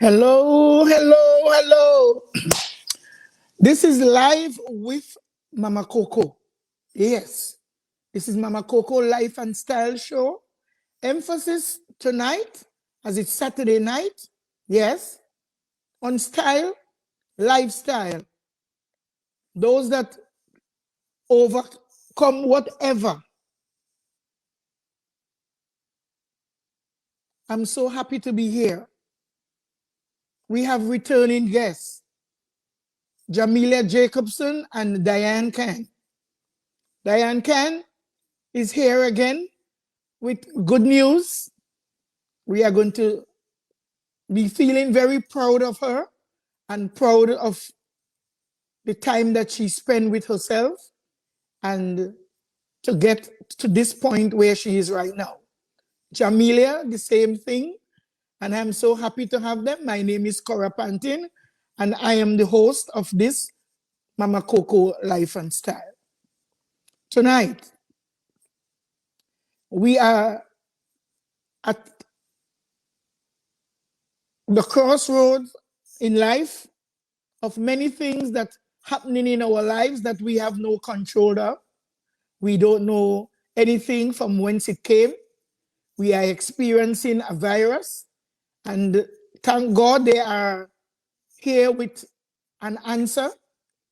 Hello, hello, hello. This is live with Mama Coco. Yes, this is Mama Coco Life and Style Show. Emphasis tonight, as it's Saturday night, yes, on style, lifestyle. Those that overcome whatever. I'm so happy to be here. We have returning guests, Jahmela Jacobson and Dianne Khan. Dianne Khan is here again with good news. We are going to be feeling very proud of her and proud of the time that she spent with herself and to get to this point where she is right now. Jahmela, the same thing. And I'm so happy to have them. My name is Cora Pantin, and I am the host of this Mama Coco Life and Style. Tonight, we are at the crossroads in life of many things that happening in our lives that we have no control of. We don't know anything from whence it came. We are experiencing a virus, and thank God they are here with an answer.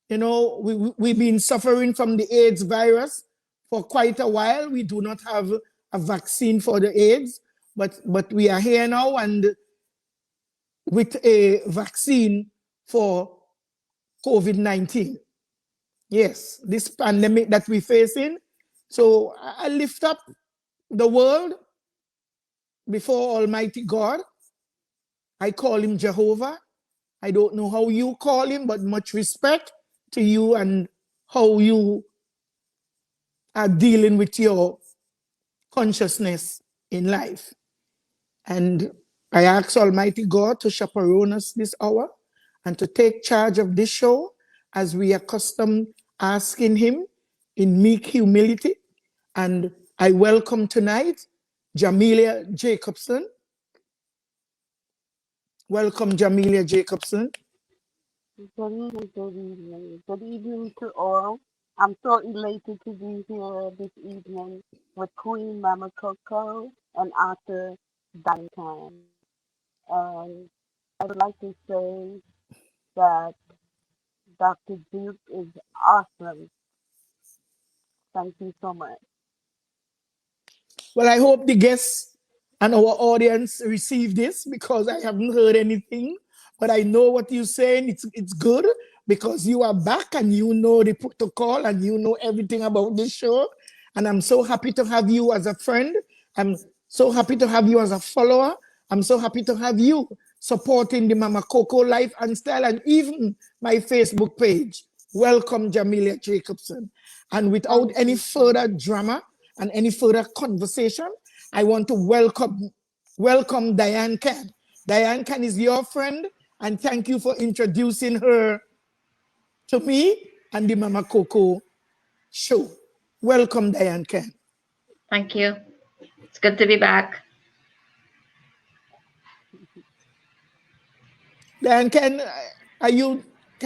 You know, we've been suffering from the AIDS virus for quite a while. We do not have a vaccine for the AIDS, but we are here now and with a vaccine for COVID-19. Yes, this pandemic that we're facing. So I lift up the world before Almighty God. I call him Jehovah. I don't know how you call him, but much respect to you and how you are dealing with your consciousness in life. And I ask Almighty God to chaperone us this hour and to take charge of this show as we are accustomed asking him in meek humility. And I welcome tonight Jahmela Jacobson. Welcome, Jahmela Jacobson. Good evening, good evening. Good evening to all. I'm so elated to be here this evening with Queen Mama Coco and author Dianne Khan. And I would like to say that Dr. Duke is awesome. Thank you so much. Well, I hope the guests and our audience receive this because I haven't heard anything. But I know what you're saying. It's good because you are back and you know the protocol and you know everything about this show. And I'm so happy to have you as a friend. I'm so happy to have you as a follower. I'm so happy to have you supporting the Mama Coco Life and Style and even my Facebook page. Welcome, Jahmela Jacobson. And without any further drama and any further conversation, I want to welcome Dianne Khan. Dianne Khan is your friend, and thank you for introducing her to me and the Mama Coco show. Welcome, Dianne Khan. Thank you. It's good to be back. Dianne Khan,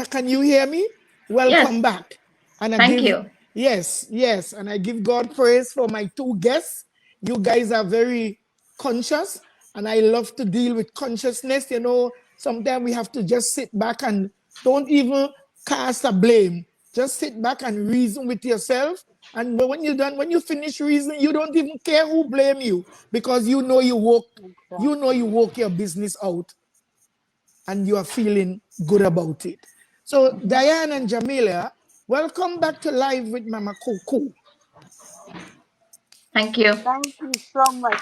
can you hear me? Welcome back. And thank you. Yes, and I give God praise for my two guests. You guys are very conscious, and I love to deal with consciousness. You know, sometimes we have to just sit back and don't even cast a blame. Just sit back and reason with yourself. And when you're done, when you finish reasoning, you don't even care who blame you because you know you work your business out and you are feeling good about it. So Dianne and Jahmela, welcome back to Live with Mama Coco. Thank you. Thank you so much,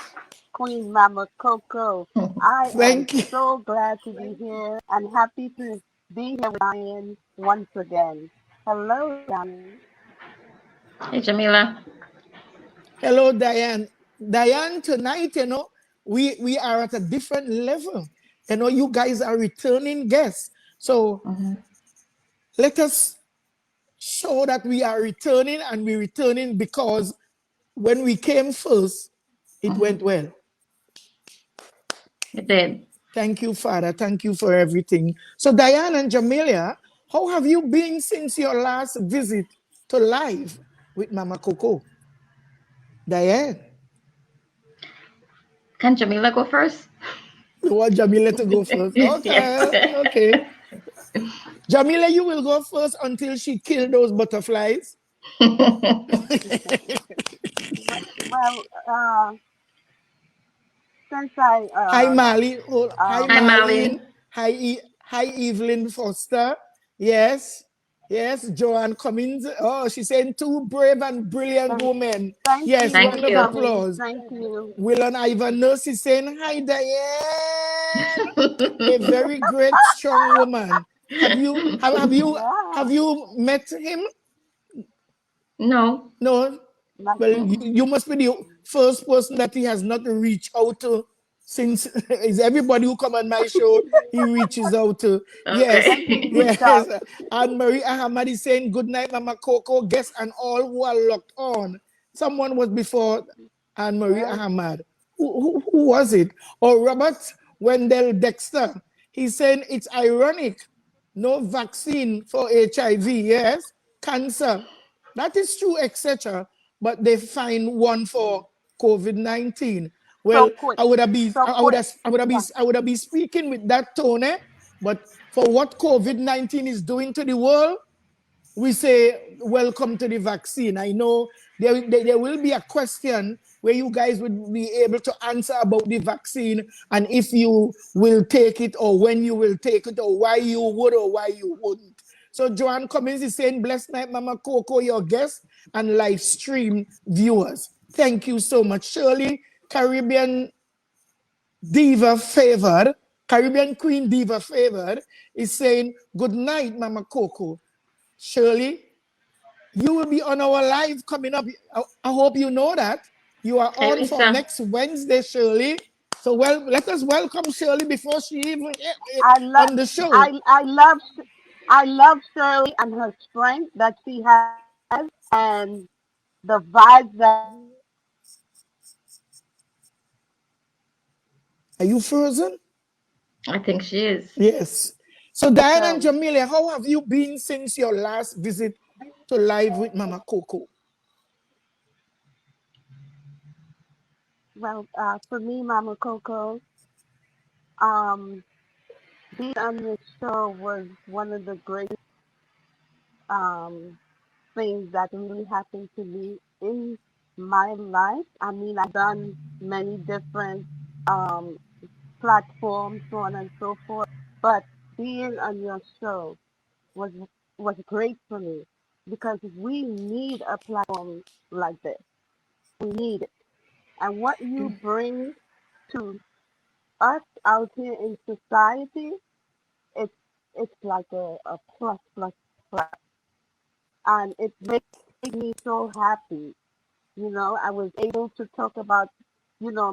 Queen Mama Coco. I am so glad to be here and happy to be here with Dianne once again. Hello, Dianne. Hey, Jahmela. Hello, Dianne. Dianne, tonight, you know, we are at a different level. You know, you guys are returning guests. So let us show that we are returning, and we're returning because when we came first, it went well. It did. Thank you, Father. Thank you for everything. So, Diane and Jahmela, how have you been since your last visit to live with Mama Coco? Diane, Can Jamila go first? you want Jahmela to go first? Yes. Okay, okay. Jahmela, you will go first until she killed those butterflies. Well, since I Hi, Marlene. Oh, hi, Hi, um Marlene. Marlene. Hi, Evelyn Foster. Yes, yes. Joanne Cummins. Oh, she's saying two brave and brilliant thank, women. thank Yes, you Thank round for of you. coming. applause. Thank you. Will and Ivan Nurse is saying, hi, Diane. A very great, strong woman. Yeah, Have you met him? No. No. not Well, yet. Mm-mm. you must be the first person that he has not reached out to since is everybody who come on my show, he reaches out to. Yes, Let me Okay. reach yes. out. And Marie Ahmad is saying, good night, Mama Coco, guests and all who are locked on. Someone was before Anne Marie Yes, Ahmad. Who was it? Or Robert Wendell Dexter. He's saying it's ironic. No vaccine for HIV, yes. Cancer. That is true, etc. But they find one for COVID-19. so Well, quick, so I would quick. have, I would have be, Yeah, I would have be speaking with that tone, eh? But for what COVID-19 is doing to the world, we say, welcome to the vaccine. I know there will be a question where you guys would be able to answer about the vaccine and if you will take it or when you will take it or why you would or why you wouldn't. So Joanne Cummins is saying, blessed night, Mama Coco, your guest and live stream viewers. Thank you so much. Shirley, Diva Favored, Caribbean Queen Diva Favored is saying, good night, Mama Coco. Shirley, you will be on our live coming up. I hope you know that. You are Hey, on for Lisa. next Wednesday, Shirley. So let us welcome Shirley before she even I love, on the show. I love, I love Shirley and her strength that she has, and the vibes that Are you frozen? I think she is. Yes. So Diane and so Jahmela, how have you been since your last visit to live with Mama Coco? well, for me, Mama Coco, um, being on your show was one of the greatest um things that really happened to me in my life. I mean, I've done many different um platforms, so on and so forth, but being on your show was was great for me because we need a platform like this. We need it. And what you bring to us out here in society, it's it's like a plus plus plus. And it makes me so happy. You know, I was able to talk about,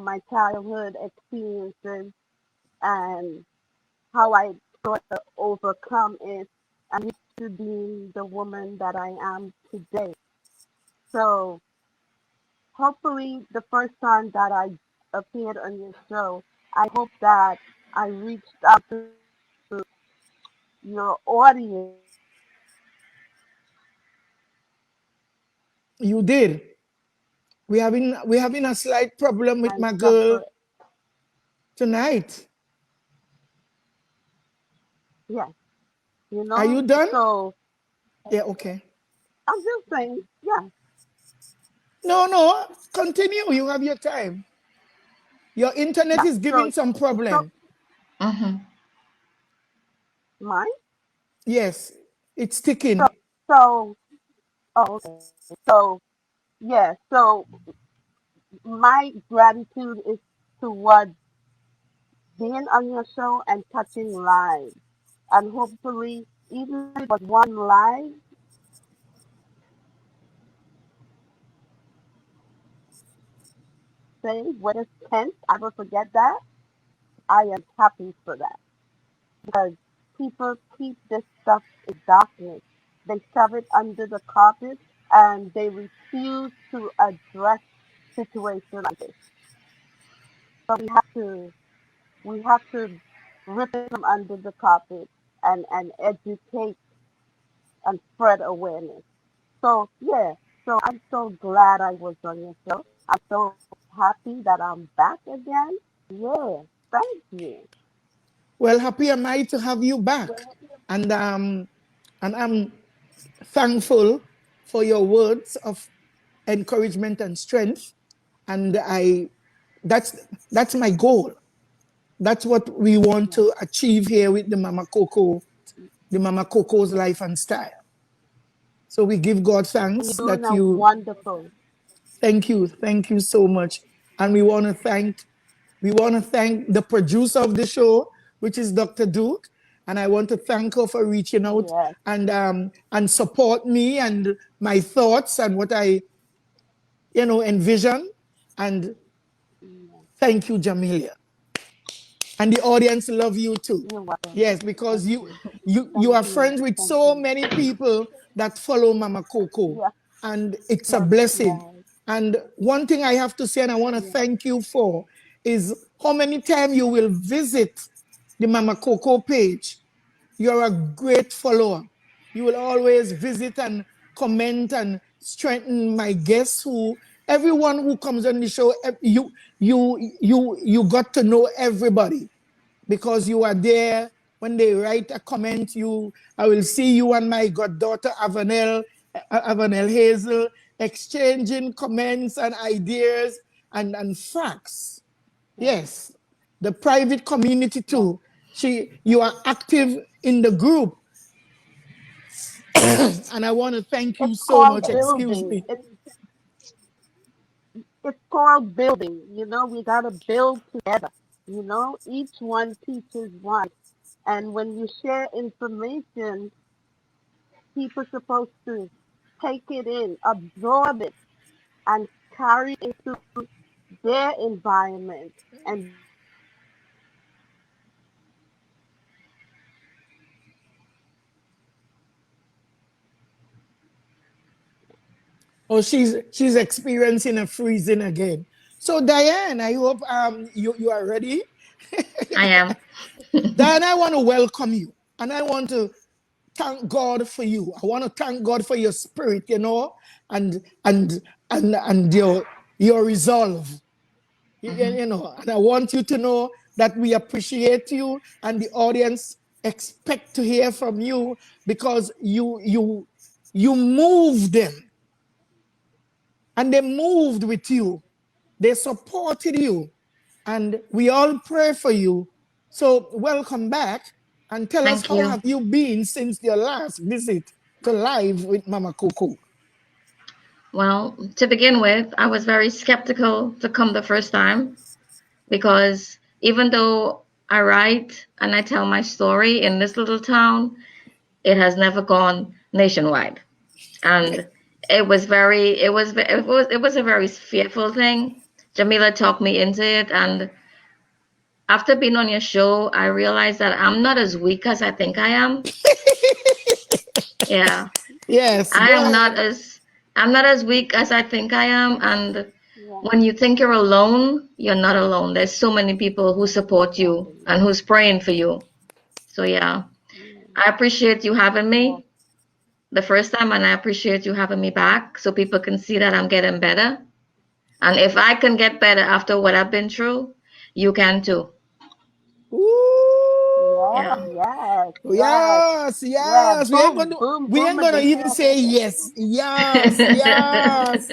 my childhood experiences and how I sort of overcome it and reach to being the woman that I am today. So hopefully the first time that I appeared on your show, I hope that I reached out to your audience You did. We having a slight problem with and my girl suffer. tonight. Yes, Are you done? So Yeah, okay. I'm just saying, yeah, No, no. Continue. You have your time. Your internet yeah. is giving some So problem. Mm-hmm. mine. Yes, it's ticking. So oh, okay. So yeah. So my gratitude is towards being on your show and touching lives, and hopefully, even if it was one live, say whether it's 10th, I will forget that. I am happy for that because people keep this stuff in darkness. They shove it under the carpet and they refuse to address situations like this. So we have to rip it from under the carpet and educate and spread awareness. So yeah, so I'm so glad I was on your show. I'm so happy that I'm back again. Yeah, thank you. Well, happy am I to have you back. And I'm thankful for your words of encouragement and strength. And that's my goal. That's what we want Yeah. to achieve here with the Mama Coco's life and style. So we give God You're thanks doing that a you wonderful. thank you so much. And we want to thank the producer of the show, which is Dr. Duke. And I want to thank her for reaching out Yes. and support me and my thoughts and what I envision. And Yeah. thank you, Jahmela. And the audience love you too. You're welcome. Yes, because Thank you you. you you Thank are you. friends with Thank so you. many people that follow Mama Coco, Yeah. and it's a Yes. blessing. Yes. And one thing I have to say, and I want to Yes. thank you for, is how many times you will visit the Mama Coco page. You're a great follower. You will always visit and comment and strengthen my guests everyone who comes on the show, you got to know everybody because you are there when they write a comment. I will see you and my goddaughter Avanel Hazel exchanging comments and ideas and facts. Yes. Yes, the private community Yes. too. You are active in the group, and I want to thank you It's so much. called Excuse building. me. It's called building. We gotta build together. Each one teaches one. And when you share information, people supposed to take it in, absorb it, and carry it into their environment. And then they can share it with others. And Oh, she's experiencing a freezing again. So Dianne, I hope you are ready. I am. Dianne, I want to welcome you, and I want to thank God for you. I want to thank God for your spirit, and and and your resolve. Mhm. And I want you to know that we appreciate you, and the audience expect to hear from you because you move them, and they moved with you. They supported you, and we all pray for you. So welcome back, and tell us Thank how you. have you been since your last visit to Live with Mama Coco. Well, to begin with, I was very skeptical to come the first time because even though I write and I tell my story in this little town, it has never gone nationwide. And it was a very fearful thing. Jahmela talked me into it, and after being on your show, I realized that I'm not as weak as I think I am. Yeah, Yes, I go am not ahead. as I'm not as weak as I think I am. And yeah, when you think you're alone, you're not alone. There's so many people who support you exactly. and who's praying for you. So yeah, Yeah, I appreciate you having yeah, me the first time, and I appreciate you having me back so people can see that I'm getting better. And if I can get better after what I've been through, you can too. Ooh. Yeah. yes, yes, Yes, yeah. yes. Boom, boom, We boom, ain't and gonna the even yes. say yes. Yes, yes, yes.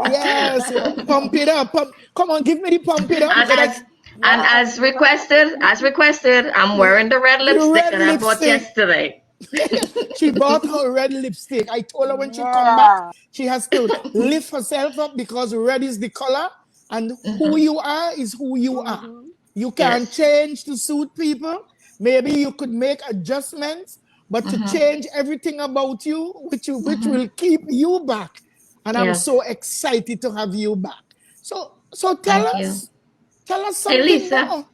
Yes, Pump it up. Come on, give me the pump it up. And as and yes, as requested, I'm wearing the red The lipstick red that I bought lipstick. yesterday. She bought her red lipstick. I told her when she come back, yeah. she has to lift herself up because red is the color, and who Hmm. you are is who you are. Mhm. You can't Yes. change to suit people. Maybe you could make adjustments, but to Hmm. change everything about you, which Hmm. will keep you back. And I'm so Yes. excited to have you back. So Thank you. tell us Hey, something Lisa. more.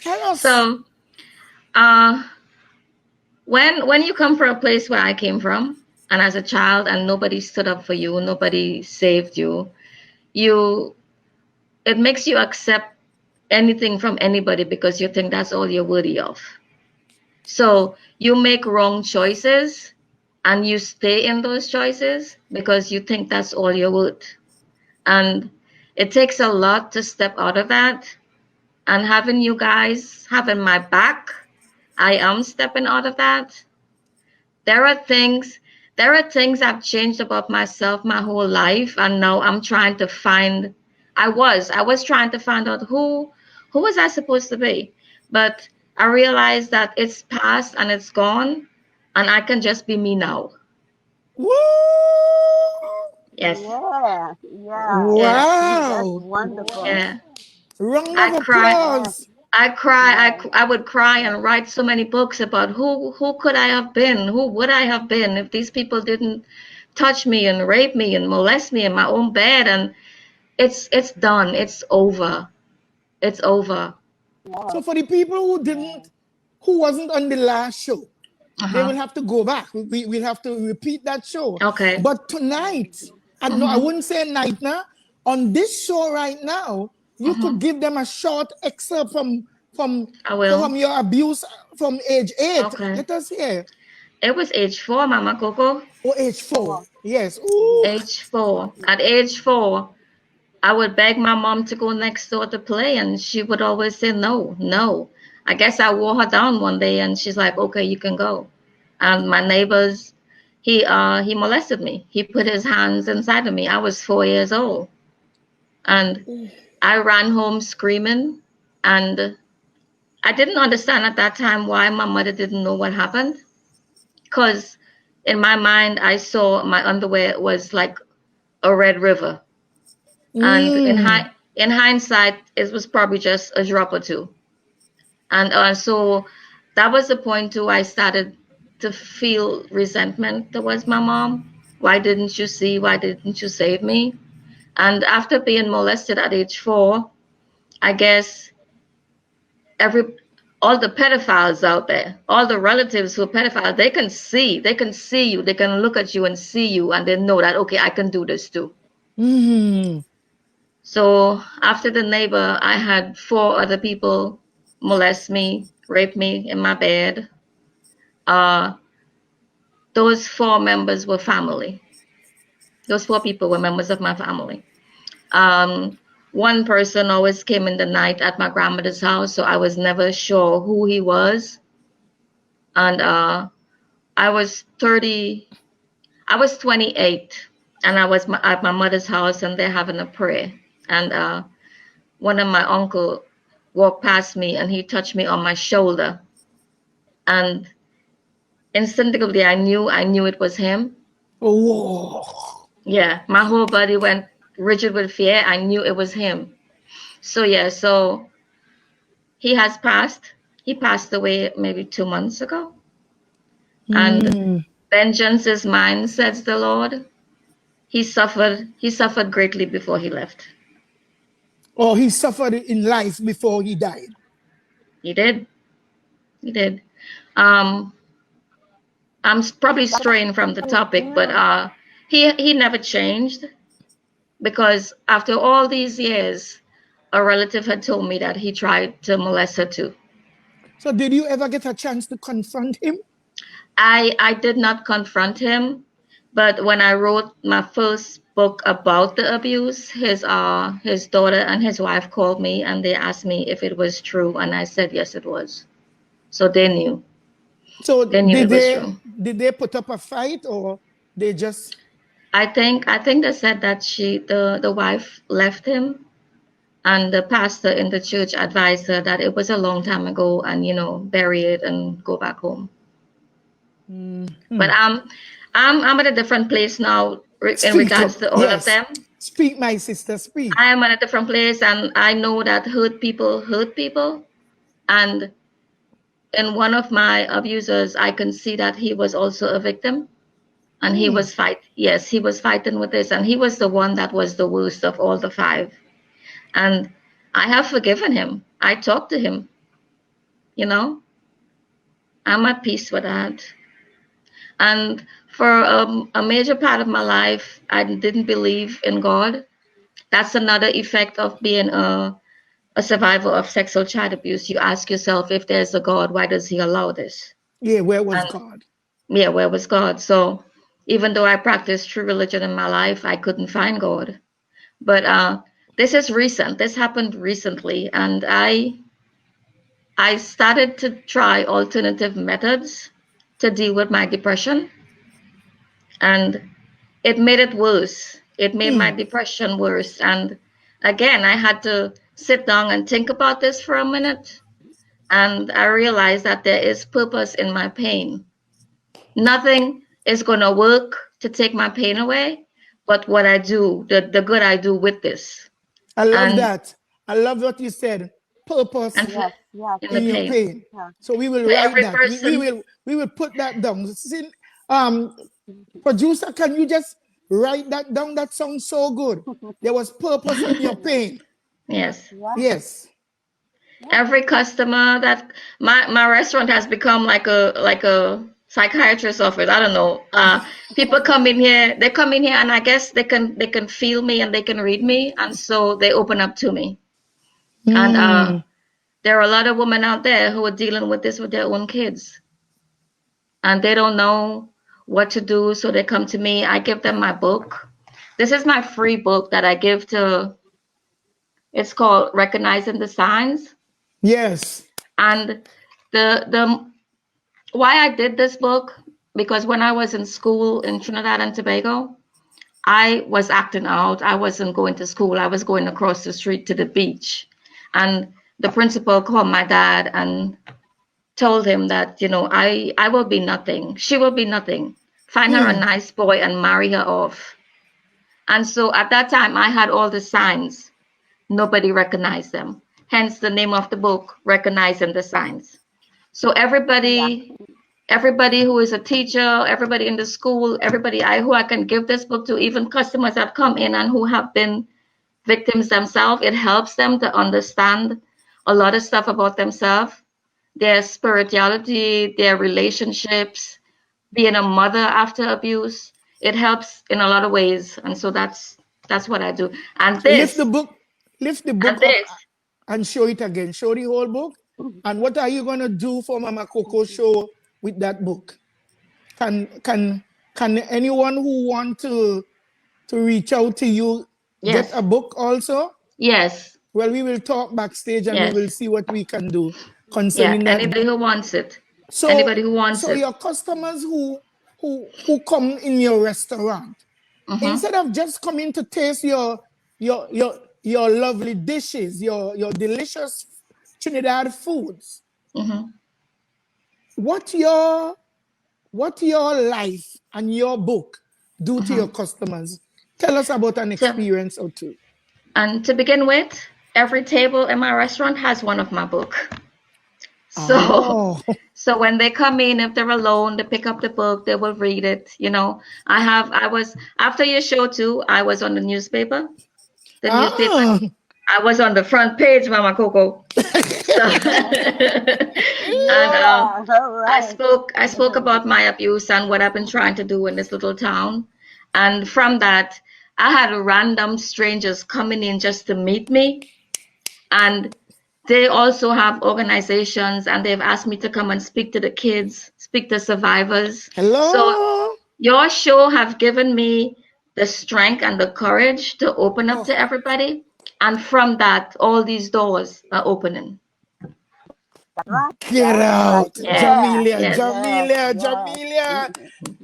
Tell us. So, uh, when you come from a place where I came from, and as a child, and nobody stood up for you, nobody saved you, you it makes you accept anything from anybody because you think that's all you're worthy of. So you make wrong choices and you stay in those choices because you think that's all you're worth. And it takes a lot to step out of that. And having you guys having my back, I am stepping out of that. There are things I've changed about myself my whole life, and now I'm trying to find. I was trying to find out who was I supposed to be, but I realized that it's past and it's gone, and I can just be me now. Woo! Yes, Yeah, yeah. yes, That's Wow. wonderful. yeah. Round I of cry. Yes, applause. I cry. yes. I would cry and write so many books about who could I have been? Who would I have been if these people didn't touch me and rape me and molest me in my own bed? And it's done. It's over. It's over. So Yes, for the people yes. who wasn't on the last show, they Uh-huh. will have to go back. We'll have to repeat that show. Okay. But tonight, and no, I Mm-hmm. wouldn't say night now. On this show right now, you Mm-hmm. could give them a short excerpt from I will. your abuse from age 8. Okay. Let us hear. It was age 4, Mama Coco. Or age 4. Four. Yes. Ooh. Age 4. At age 4, I would beg my mom to go next door to play, and she would always say no, no. I guess I wore her down one day, and she's like, "Okay, you can go." And my neighbors, he molested me. He put his hands inside of me. I was 4 years old, and I ran home screaming, and I didn't understand at that time why my mother didn't know what happened, because in my mind I saw my underwear was like a red river. And Mm. in hindsight, it was probably just a drop or two. And so that was the point too. I started to feel resentment towards my mom. Why didn't you see? Why didn't you save me? And after being molested at age 4, I guess every all the pedophiles out there, all the relatives who are pedophiles, they can see you, they can look at you and see you, and they know that okay, I can do this too. Mm. So after the neighbor, I had 4 other people molest me, rape me in my bed. Uh, those 4 members were family. Those 4 people were members of my family. Um, one person always came in the night at my grandmother's house, so I was never sure who he was. And I was 30, I was 28, and I was at my mother's house, and they're having a prayer. And one of my uncle walked past me and he touched me on my shoulder, and instinctively I knew it was him. Oh. Yeah, my whole body went rigid with fear. I knew it was him. So yeah, so he has passed. He passed away maybe 2 months ago. And Mm. vengeance is mine, says the Lord. He suffered greatly before he left. Or he suffered in life before he died. He did. He did. Um, I'm probably That's straying from the topic, but you. he never changed, because after all these years, a relative had told me that he tried to molest her too. So did you ever get a chance to confront him? I did not confront him, but when I wrote my first book about the abuse, his daughter and his wife called me and they asked me if it was true, and I said yes, it was. So they knew. So They knew it was true. did they put up a fight, or they just I think they said that the wife left him, and the pastor in the church advised her that it was a long time ago, and bury it and go back home. But I'm at a different place now in speak regards up? to all of Yes. them. Speak, my sister, speak. I am at a different place, and I know that hurt people. And in one of my abusers, I can see that he was also a victim, and he was yes, he was fighting with this, and he was the one that was the worst of all the 5. And I have forgiven him. I talked to him, you know. I'm at peace with that. And for a major part of my life, I didn't believe in God. That's another effect of being a a survivor of sexual child abuse, you ask yourself, if there's a God, why does he allow this? Yeah, where was And God? yeah, where was God? So even though I practiced true religion in my life, I couldn't find God. But this is recent. This happened recently, and I started to try alternative methods to deal with my depression, and it made it worse. It made my depression worse. And again, I had to sit down and think about this for a minute. And I realized that there is purpose in my pain. Nothing is going to work to take my pain away, but what I do, the good I do with this. I love And that. I love what you said. Purpose and Yes, yes, in the in your pain. pain. yes. So we will To write every that. person, We will put that down. Um, producer, can you just write that down? That sounds so good. There was purpose in your pain. yes. Yes, Yes. Every customer that my restaurant has become like a psychiatrist's office. I don't know. People come in here, they come in here, and I guess they can feel me and they can read me, and so they open up to me. And there are a lot of women out there who are dealing with this with their own kids, and they don't know what to do, so they come to me. I give them my book. This is my free book that I give to. It's called Recognizing the Signs. Yes. And the why I did this book, because when I was in school in Trinidad and Tobago, I was acting out. I wasn't going to school. I was going across the street to the beach. And the principal called my dad and told him that, I will be nothing. She will be nothing. Find her a nice boy and marry her off. And so at that time, I had all the signs. Nobody recognized them. Hence the name of the book, Recognizing the Signs. So yeah. everybody who is a teacher, everybody in the school, everybody who I can give this book to, even customers that come in and who have been victims themselves, it helps them to understand a lot of stuff about themselves, their spirituality, their relationships, being a mother after abuse. It helps in a lot of ways, and so that's what I do. And Lift the this book, lift the and book up this. and show it again. Show the whole book. And what are you gonna do for Mama Coco show with that book? Can anyone who want to reach out to you get Yes, a book also? yes, Well, we will talk backstage and we yes, will see what we can do yeah. concerning that. Anybody who wants it, So, anybody who wants so it. your customers who come in your restaurant, Mm-hmm. instead of just coming to taste your lovely dishes, your delicious Trinidad foods, Mm-hmm. what your life and your book do to Mm-hmm. your customers? Tell us about an So, experience or two. and to begin with, every table in my restaurant has one of my book. So, Oh, so when they come in, if they're alone, they pick up the book, they will read it. I was after your show too. I was on the newspaper. The newspaper. ah, I was on the front page, Mama Coco. So, and Yeah, all right. I spoke about my abuse and what I've been trying to do in this little town. And from that, I had random strangers coming in just to meet me. And they also have organizations, and they've asked me to come and speak to the kids, speak to survivors. So hello. your show have given me the strength and the courage to open up Oh, to everybody. And from that, all these doors are opening. That's right. get That's right. out, Yes, Yeah. Jahmela, yes, Yes. Jahmela, Yes. Jahmela.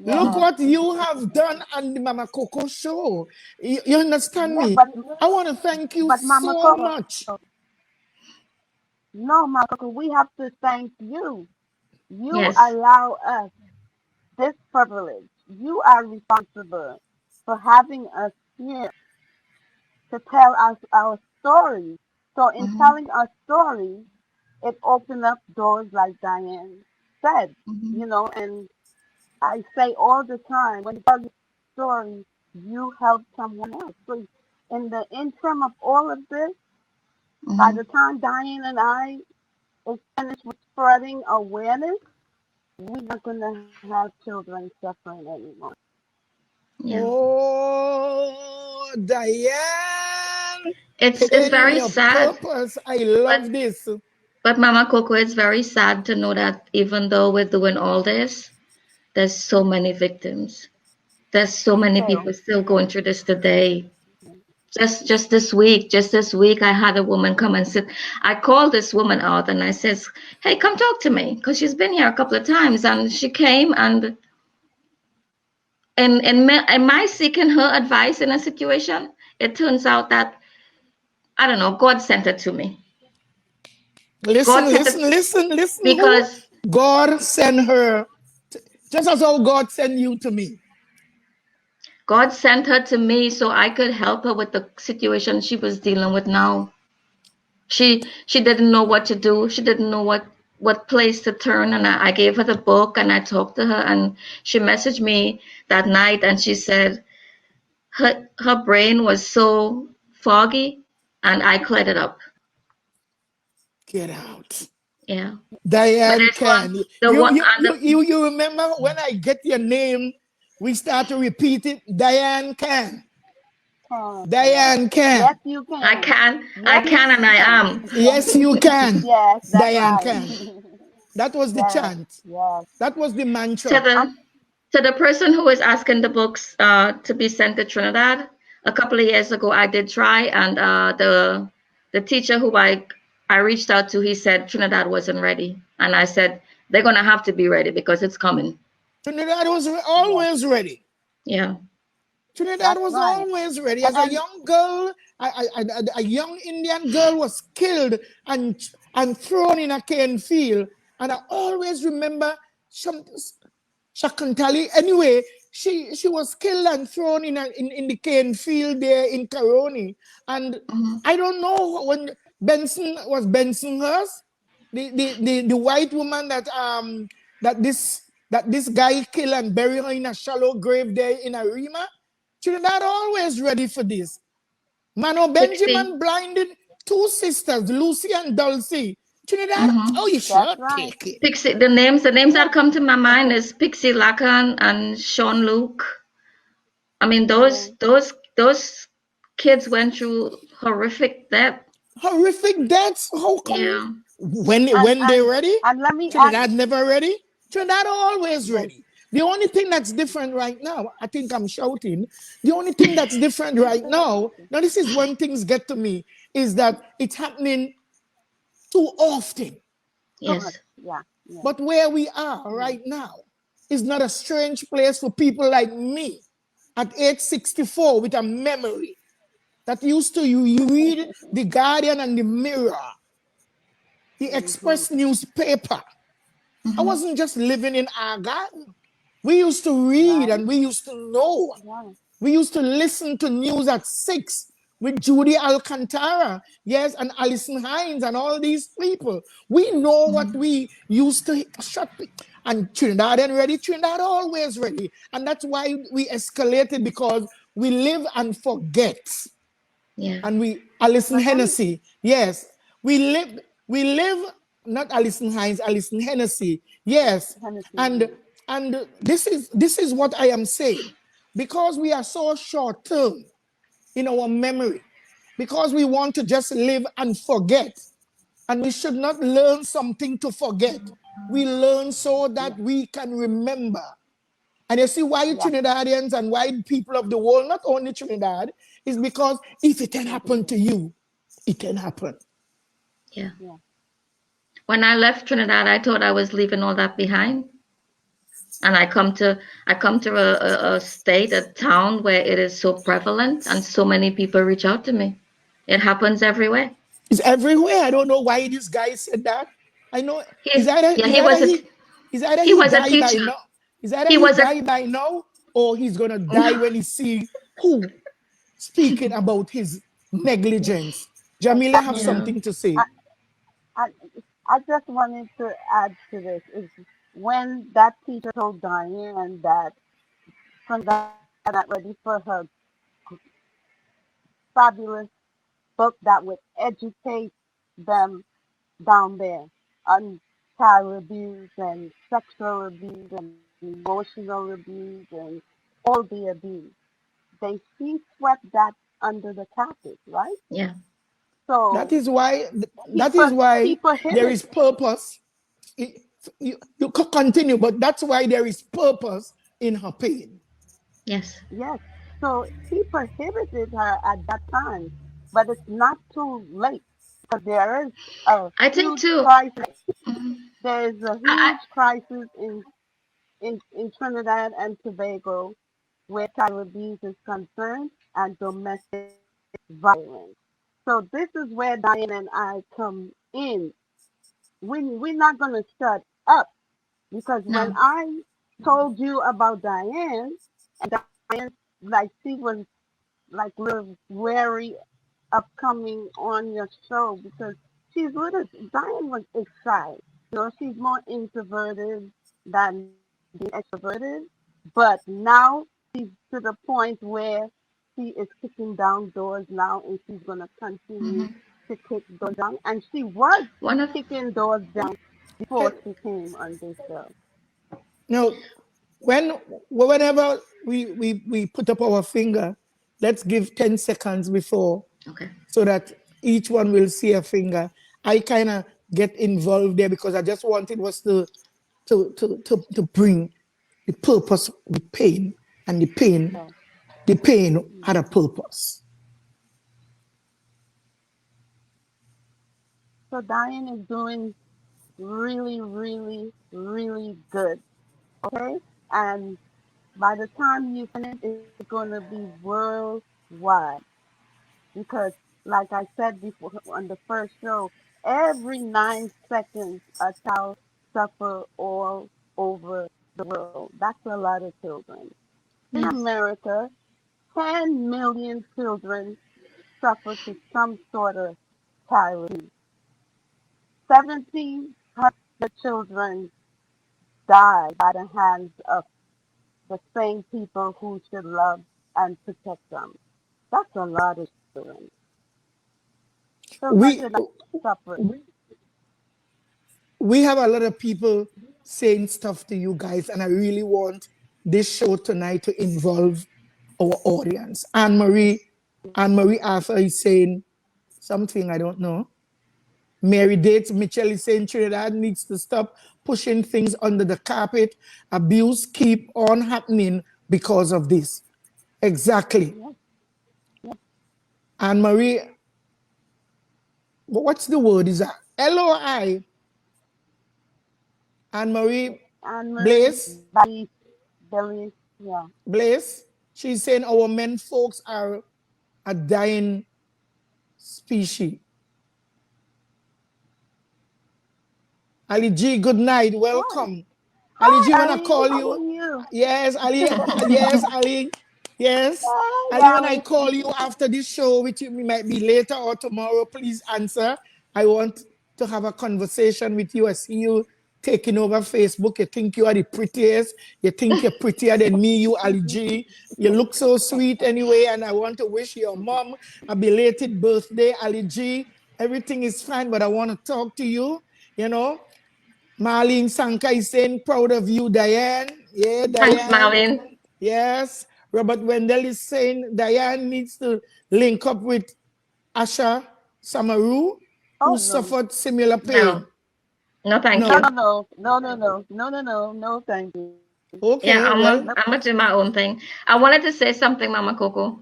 Look hmm Yes. what you have done on the Mama Coco show. You understand Yeah, me? I want to thank you Mama so Coco, much. no, Mama Coco, we have to thank you. You yes. allow us this privilege. You are responsible for having us here to tell us our stories. So in hmm telling our stories, it opened up doors like Dianne said, hmm and I say all the time, when you tell your story, you help someone else. So in the interim of all of this, by hmm the time Diane and I is finished with spreading awareness, we're not going to have children suffering anymore. Yeah. Oh, Diane. It's Pain in very your sad, purpose. I but love this. Mama Coco, it's very sad to know that even though we're doing all this, there's so many victims. There's so many So, people still yeah, going through this today. Just this week, I had a woman come and sit. I called this woman out and I says, "Hey, come talk to me," because she's been here a couple of times, and she came and am I seeking her advice in a situation? It turns out that I don't know. God sent it to me. God Listen, sent listen, it listen, listen. Who? because God sent her, just as how God sent you to me. God sent her to me so I could help her with the situation she was dealing with now. She didn't know what to do. She didn't know what place to turn, and I gave her the book and I talked to her, and she messaged me that night and she said her brain was so foggy and I cleared it up. Get out. Yeah. But Dianne there's one Khan. the You, one you, and you, the you, you remember when I get your name, we start to repeat it? Dianne Khan. can. Dianne Yes, Khan. you I can. can I Yes, can and I you can. am. Yes, you can. Yes, that's Dianne right. Khan. That was the Yes, chant. yes. That was the To mantra. And the person who is asking the books to be sent to Trinidad, a couple of years ago I did try, and the teacher who I reached out to, he said Trinidad wasn't ready, and I said they're gonna have to be ready because it's coming. Trinidad was yes, always ready. Yeah. Trinidad that's was right. always ready. As a And young girl, a young Indian girl was killed and thrown in a cane field. And I always remember some Shakantali. Anyway, she was killed and thrown in the cane field there in Caroni. And Mhm. I don't know when Bensonhurst, the white woman that this guy killed and buried her in a shallow grave there in Arima. Trinidad always ready for this. Mano Pixie. Benjamin blinded two sisters, Lucy and Dulcie. Trinidad, oh, Hmm. you that's should right. take it. Pixie. The names that come to my mind is Pixie Lacan and Sean Luke. I mean, Yeah. those kids went through horrific death. Horrific deaths. How come Yeah. And when they're ready? and let me add. Trinidad never ready. Trinidad always Yes, ready. The only thing that's different right now, I think I'm shouting. The only thing that's different right now, this is when things get to me, is that it's happening too often. too much. Yes. Yeah, yeah, But where we are yeah. right now is not a strange place for people like me at age 64 with a memory that used to you read the Guardian and the Mirror, the Mm-hmm. Express newspaper. I Hmm. wasn't just living in our garden. We used to read Right, and we used to know. right. We used to listen to news at 6 with Judy Alcantara, yes, and Alison Hines and all these people. We know what Hmm. we used to shut. And Trinidad and ready, Trinidad always ready. And that's why we escalated because we live and forget. Yeah. And Alison But let me, Hennessy, yes, we live, not Alison Hines, Alison Hennessy, yes. Hennessy, And this is what I am saying. Because we are so short term in our memory, because we want to just live and forget, and we should not learn something to forget. We learn so yeah, that we can remember. And you see why yeah, Trinidadians and why people of the world, not only Trinidad, is because if it can happen to you, it can happen. Yeah. yeah. When I left Trinidad, I thought I was leaving all that behind, and I come to a state, a town where it is so prevalent, and so many people reach out to me. It happens everywhere. It's everywhere. I don't know why this guy said that. I know is He's either yeah. is He either was a he is either he he was a die by teacher. now. Is either He he was a die by now or he's gonna die no. when he see who speaking about his negligence. Jamila have Exactly. Yeah. something to say. I, I, I just wanted to add to this is when that teacher told Diane that Trinidad not ready for her fabulous book that would educate them down there on child abuse and sexual abuse and emotional abuse and all the abuse. She swept that under the carpet, right? Yeah. That So is why people people hid there it. is purpose. It- you could continue, but that's why there is purpose in her pain. Yes. Yes. So he prohibited her at that time, but it's not too late because there is a I think huge too. crisis. Mhm. There is a I, huge crisis in Trinidad and Tobago where child abuse is concerned and domestic violence. So this is where Diane and I come in. We're not going to shut up because when no. I told you about Diane, and Diane, like she was like little wary of coming on your show because she's with us. Diane was shy. You know, she's more introverted than being extroverted. But now she's to the point where she is kicking down doors now and she's gonna continue Hmm. to kick doors down. And she was One of kicking doors down before Okay. she came on this show. Now, when whenever we put up our finger, let's give 10 seconds before okay. so that each one will see a finger. I kind of get involved there because I just wanted was to bring the purpose with pain, and So, the pain had a purpose. so Diane is doing really, really, really good. Okay? And by the time you finish, it's going to be worldwide. Because, like I said before on the first show, every 9 seconds a child suffer all over the world. That's a lot of children. In Yes. America, 10 million children suffer to some sort of child abuse. 1,700 children die by the hands of the same people who should love and protect them. That's a lot of children. Children We should not suffer. we have a lot of people saying stuff to you guys, and I really want this show tonight to involve our audience. Anne Marie Arthur is saying something I don't know. Mary Dates Mitchell is saying Trinidad needs to stop pushing things under the carpet. Abuse keep on happening because of this. Exactly. Yes, yes. Anne Marie, what's the word? Is that LOI? Anne Marie Anne Marie, Blaze? Billy, yeah. Blaze? She's saying our men folks are a dying species. Ali G, good night. Hi. Welcome. Ali G, Hi, when I Ali. call How you, are you? yes, Ali, yes, Ali, yes. Ali, Hi, when I Ali. call you after this show, which might be later or tomorrow, please answer. I want to have a conversation with you. I see you taking over Facebook. You think you are the prettiest. You think you're prettier than me, you Ali G. You look so sweet anyway, and I want to wish your mom a belated birthday, Ali G. Everything is fine, but I want to talk to you, you know. Marlene Sanka is saying, proud of you, Diane. Yeah, Thanks, Diane. Marlene. Yes. Robert Wendell is saying Diane needs to link up with Asha Samaru, Oh, who no. suffered similar No. pain. No, thank No, No. no, you. no. No, no, no. No, no, no. No, thank you. Yeah, Okay, I'm well, a, Nope. I'm gonna do my own thing. I wanted to say something, Mama Coco.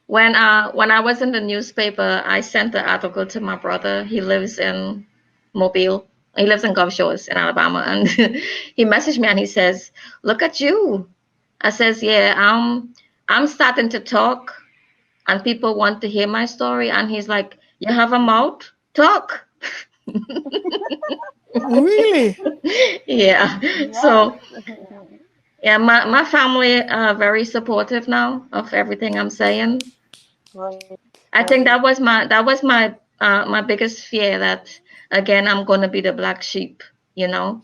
When I was in the newspaper, I sent the article to my brother. He lives in Mobile. He lives in Gulf Shores in Alabama, and he messaged me and he says, "Look at you." I says, "Yeah, I'm starting to talk, and people want to hear my story." And he's like, "You have a mouth? Talk." really? Yeah. Yes. So yeah, my family are very supportive now of everything I'm saying. Great. I think that was my biggest fear that again I'm gonna be the black sheep, you know.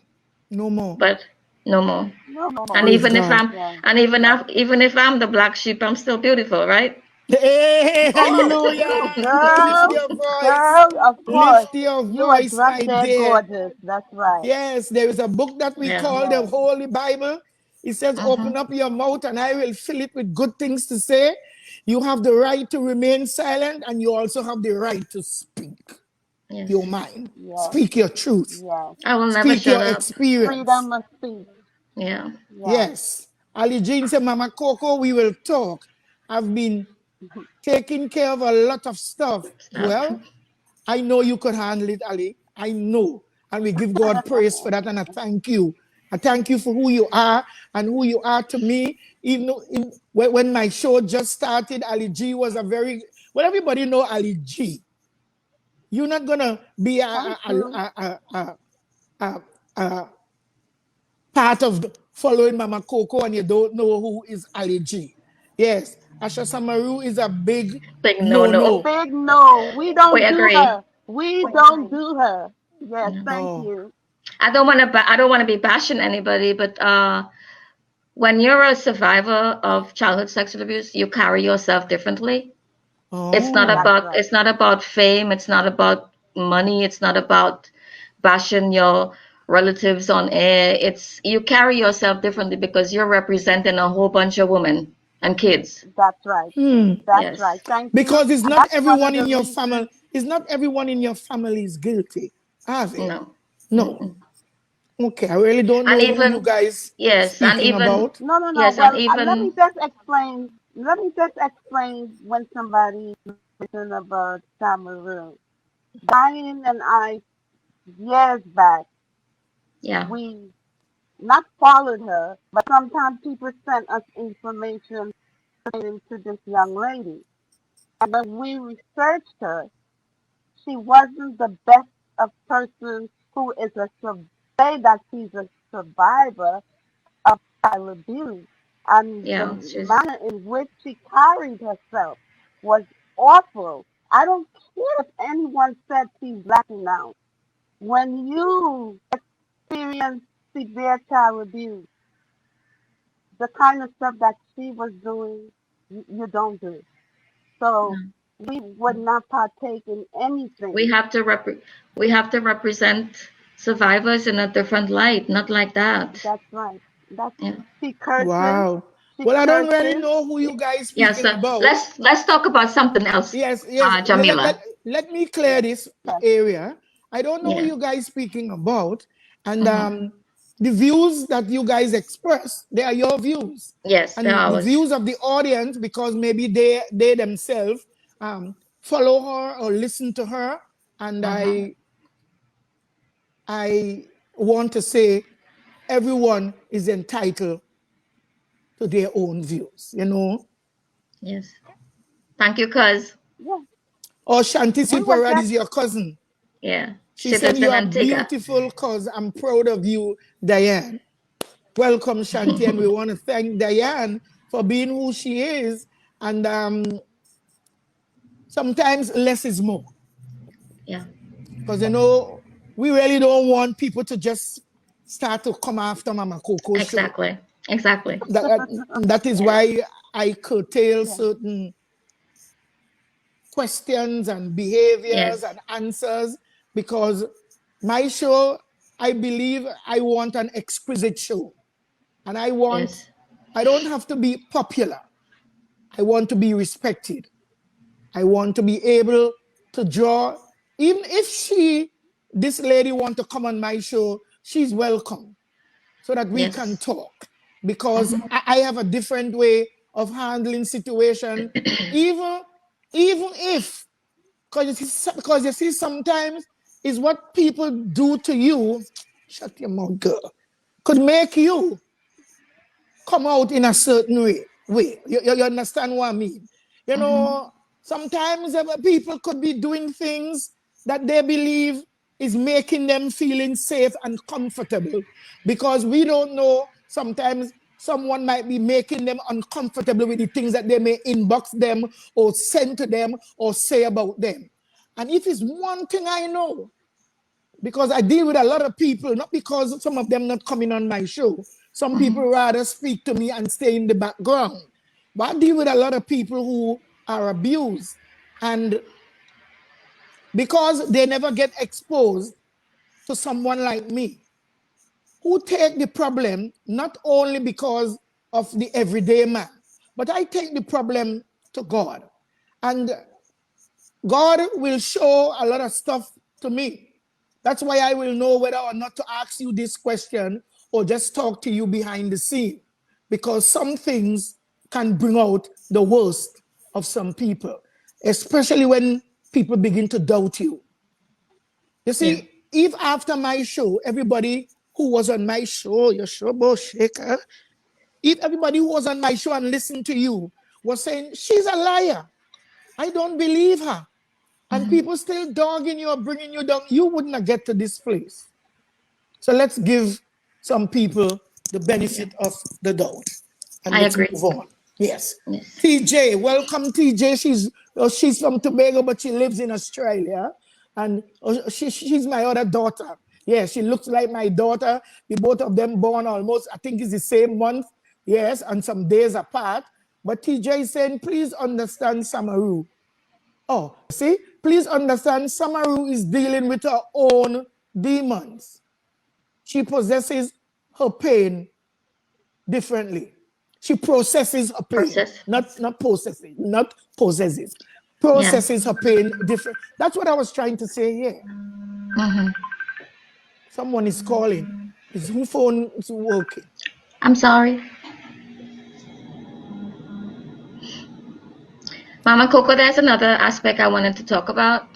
No more. But no more. No, no And more. Praise even if God. I'm Yeah. and even Yeah. if even if I'm the black sheep, I'm still beautiful, right? Hey, Oh, hallelujah. Lift girl, your voice. girl, of course. Lift your You are voice, drop my dead dear. gorgeous. That's right. Yes, there is a book that we Yeah. call the Yes. Holy Bible. It says, Mm-hmm. open up your mouth and I will fill it with good things to say. You have the right to remain silent, and you also have the right to speak your Yes. mind. Yes, Speak your truth. yes. I will never Speak shut your up. experience. Freedom of speech. Yeah. Yes. Yes. Ali Jean said, Mama Coco, we will talk. I've been taking care of a lot of stuff. Stop. Well, I know you could handle it, Ali. I know. And we give God praise for that. And I thank you. I thank you for who you are and who you are to me. Even when my show just started, Ali G was a very, well, everybody know Ali G. You're not going to be Thank you. a part of following Mama Coco and you don't know who is Ali G. Yes, Asha Samaru is a big Big no A no. no-no. big no. We We don't do agree. her. We don't do her. Yes, Yeah. thank Oh, you. I don't want to. I don't want to be bashing anybody, but when you're a survivor of childhood sexual abuse, you carry yourself differently. It's not oh, That's about. right. It's not about fame. It's not about money. It's not about bashing your relatives on air. It's you carry yourself differently because you're representing a whole bunch of women and kids. That's right. That's Yes. right. Thank you. because it's And not that's one of everyone the in your family. reasons. It's not everyone in your family is guilty, are they? No. No. Mm-mm. Okay, I really don't And know who you even guys yes, and speaking even about. No, no, no. yes, and Well, let me even just explain. Let me just explain when somebody mentioned about Cameroon. Diane and I, years back, yeah, we not followed her, but sometimes people sent us information relating to this young lady. And when we researched her, she wasn't the best of person who is a say that she's a survivor of child abuse. And the yeah, she's manner in which she carried herself was awful. I don't care if anyone said she's lacking out. When you experience severe child abuse, the kind of stuff that she was doing, you don't do. So no. we would not partake in We anything. have to we have to represent survivors in a different light, not like that. That's right. That's Yeah. she curses. Wow. She Well, I don't really curses. know who you guys Yeah, speaking so about. let's talk about something else, Yes, yes. Jamila. Let me clear Yes, this yes. area. I don't know who Yeah. you guys speaking about, and Hmm. the views that you guys express, they are your views, Yes, they're and the ours. views of the audience because maybe they themselves follow her or listen to her, and Hmm. I want to say everyone is entitled to their own views, you know. Yes. Thank you, cuz. Yeah. Or Shanti We were Siparad just is your cousin. Yeah. She She said, lives you in are Antigua. beautiful cause I'm proud of you, Dianne. Welcome, Shanti. And we want to thank Dianne for being who she is. And sometimes less is more. Yeah. Because, you know, we really don't want people to just start to come after Mama Coco show. Exactly. Exactly. That is Yes. why I curtail yeah. certain questions and behaviors Yes. and answers because my show, I believe I want an exquisite show. And Yes. I don't have to be popular. I want to be respected. I want to be able to draw, even if this lady want to come on my show, she's welcome so that we can Yes. talk because Hmm. I have a different way of handling situation, even, even if, because you see, sometimes is what people do to you, shut your mouth, girl, could make you come out in a certain way. You understand what I mean? You Hmm. know, sometimes people could be doing things that they believe is making them feeling safe and comfortable because we don't know, sometimes someone might be making them uncomfortable with the things that they may inbox them or send to them or say about them. And if it's one thing I know, because I deal with a lot of people, not because some of them not coming on my show. Some Hmm. people rather speak to me and stay in the background. But I deal with a lot of people who are abused. And because they never get exposed to someone like me, who take the problem not only because of the everyday man, but I take the problem to God. And God will show a lot of stuff to me. That's why I will know whether or not to ask you this question or just talk to you behind the scene. Because some things can bring out the worst of some people, especially when people begin to doubt you. You see, if after my show, everybody who was on my show, your showbo shaker, if everybody who was on my show and listened to you was saying, she's a liar, I don't believe her, and people still dogging you or bringing you down, you wouldn't have get to this place. So let's give some people the benefit of the doubt. And let's move on. Yes. TJ, welcome TJ. She's from Tobago, but she lives in Australia. And she's my other daughter. Yes, she looks like my daughter. We both of them born almost, I think it's the same month. Yes, and some days apart. But TJ is saying, please understand Samaru. Oh, see, please understand Samaru is dealing with her own demons. She possesses her pain differently. She processes her pain, not possesses. Processes her pain different. That's what I was trying to say here. Someone is calling. Whose phone is working? I'm sorry. Mama Coco, there's another aspect I wanted to talk about.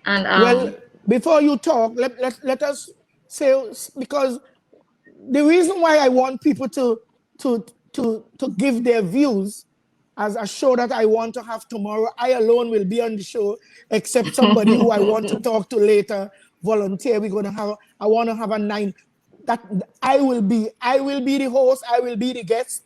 And well, before you talk, let us say, because the reason why I want people to give their views as a show that I want to have tomorrow, I alone will be on the show, except somebody who I want to talk to later, volunteer. I want to have a 9. That I will be the host, I will be the guest.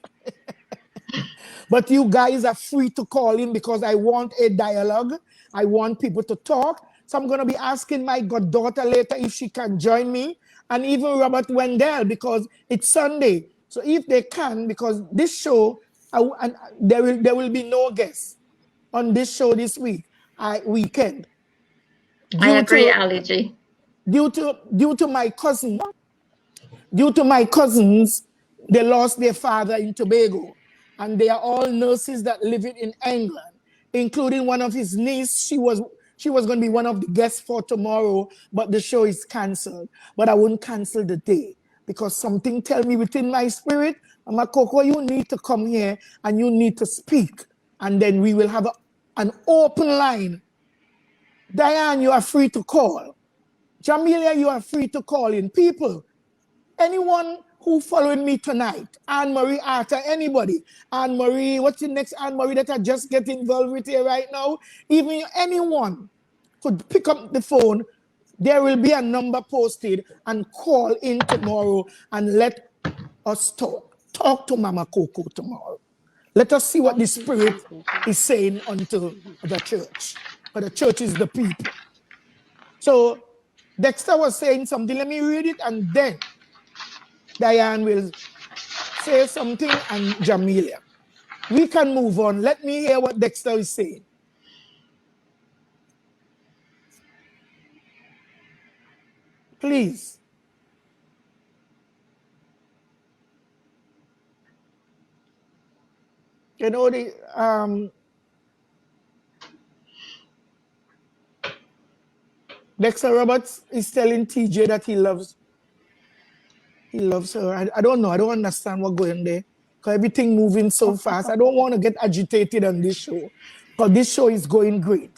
But you guys are free to call in because I want a dialogue. I want people to talk. So I'm going to be asking my goddaughter later if she can join me, and even Robert Wendell, because it's Sunday. So if they can, because this show, there will be no guests on this show this weekend. I agree, Ali G. Due to my cousins, they lost their father in Tobago, and they are all nurses that live in England, including one of his niece. She was going to be one of the guests for tomorrow, but the show is canceled. But I wouldn't cancel the day because something tell me within my spirit, Mama Coco, you need to come here and you need to speak, and then we will have an open line. Dianne, you are free to call. Jahmela, you are free to call in. People, anyone who following me tonight, Anne-Marie Arthur, anybody, Anne-Marie, what's the next Anne-Marie that I just get involved with here right now? Even anyone could pick up the phone. There will be a number posted, and call in tomorrow and let us talk. Talk to Mama Coco tomorrow. Let us see what the Spirit is saying unto the church. But the church is the people. So Dexter was saying something. Let me read it, and then Dianne will say something, and Jahmela. We can move on. Let me hear what Dexter is saying. Please. You know, Dexter Roberts is telling TJ that he loves her. I don't know. I don't understand what's going there. Because everything moving so fast. I don't want to get agitated on this show. Because this show is going great.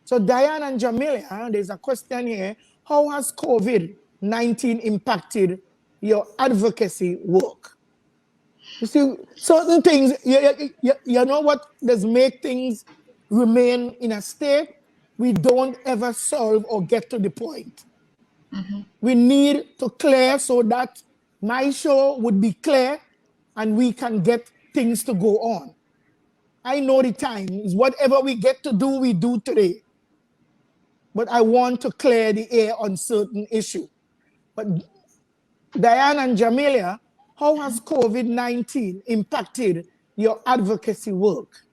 So Dianne and Jahmela, there's a question here. How has COVID-19 impacted your advocacy work? You see, certain things, you know what does make things remain in a state? We don't ever solve or get to the point. We need to clear so that my show would be clear and we can get things to go on. I know the time is whatever we get to do, we do today. But I want to clear the air on certain issue. But Dianne and Jahmela, how has COVID-19 impacted your advocacy work?